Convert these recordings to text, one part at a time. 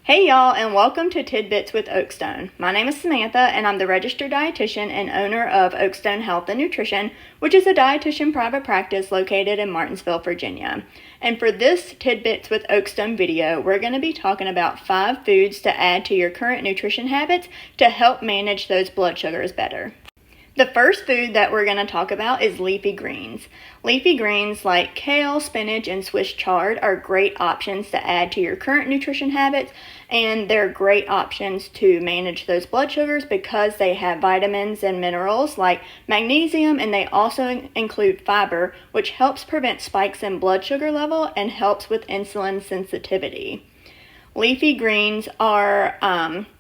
Hey y'all, and welcome to Tidbits with Oakstone. My name is Samantha, and I'm the registered dietitian and owner of Oakstone Health and Nutrition, which is a dietitian private practice located in Martinsville, Virginia. And for this Tidbits with Oakstone video, we're going to be talking about 5 foods to add to your current nutrition habits to help manage those blood sugars better. The first food that we're going to talk about is leafy greens. Leafy greens like kale, spinach, and Swiss chard are great options to add to your current nutrition habits, and they're great options to manage those blood sugars because they have vitamins and minerals like magnesium, and they also include fiber, which helps prevent spikes in blood sugar level and helps with insulin sensitivity. Leafy greens are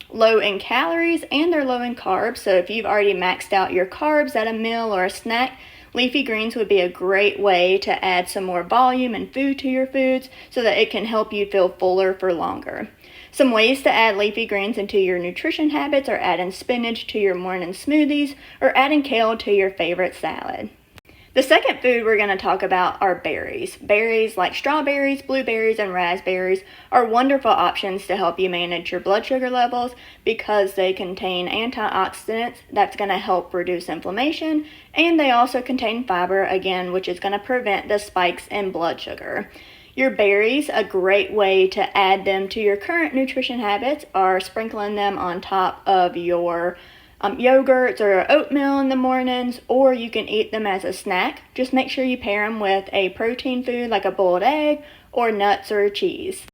low in calories and they're low in carbs, so if you've already maxed out your carbs at a meal or a snack, leafy greens would be a great way to add some more volume and food to your foods so that it can help you feel fuller for longer. Some ways to add leafy greens into your nutrition habits are adding spinach to your morning smoothies or adding kale to your favorite salad. The second food we're going to talk about are berries. Berries like strawberries, blueberries, and raspberries are wonderful options to help you manage your blood sugar levels because they contain antioxidants that's going to help reduce inflammation, and they also contain fiber, again, which is going to prevent the spikes in blood sugar. Your berries, a great way to add them to your current nutrition habits are sprinkling them on top of your yogurts or oatmeal in the mornings, or you can eat them as a snack. Just make sure you pair them with a protein food like a boiled egg or nuts or cheese.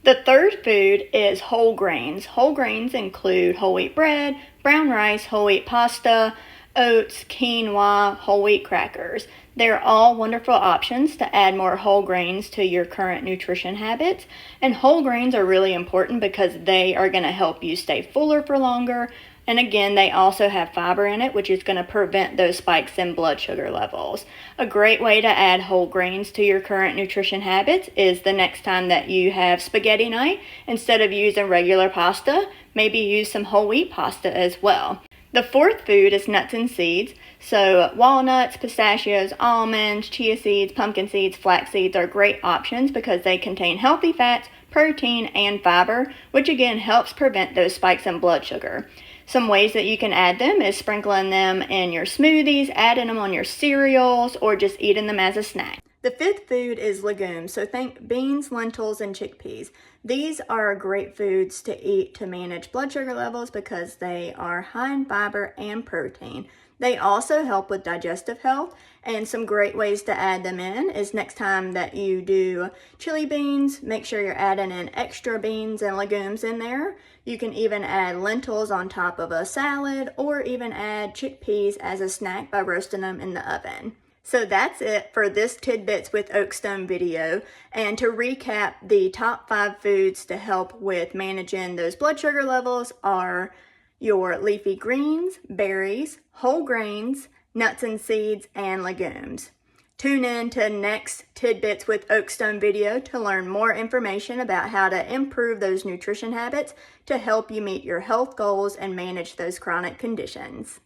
The third food is whole grains. Whole grains include whole wheat bread, brown rice, whole wheat pasta, oats, quinoa, whole wheat crackers. They're all wonderful options to add more whole grains to your current nutrition habits. And whole grains are really important because they are going to help you stay fuller for longer. And again, they also have fiber in it, which is going to prevent those spikes in blood sugar levels. A great way to add whole grains to your current nutrition habits is the next time that you have spaghetti night, instead of using regular pasta, maybe use some whole wheat pasta as well. The fourth food is nuts and seeds. So walnuts, pistachios, almonds, chia seeds, pumpkin seeds, flax seeds are great options because they contain healthy fats, protein, and fiber, which again helps prevent those spikes in blood sugar. Some ways that you can add them is sprinkling them in your smoothies, adding them on your cereals, or just eating them as a snack. The fifth food is legumes, so think beans, lentils, and chickpeas. These are great foods to eat to manage blood sugar levels because they are high in fiber and protein. They also help with digestive health, and some great ways to add them in is next time that you do chili beans, make sure you're adding in extra beans and legumes in there. You can even add lentils on top of a salad or even add chickpeas as a snack by roasting them in the oven. So that's it for this Tidbits with Oakstone video. And to recap, the top 5 foods to help with managing those blood sugar levels are your leafy greens, berries, whole grains, nuts and seeds, and legumes. Tune in to next Tidbits with Oakstone video to learn more information about how to improve those nutrition habits to help you meet your health goals and manage those chronic conditions.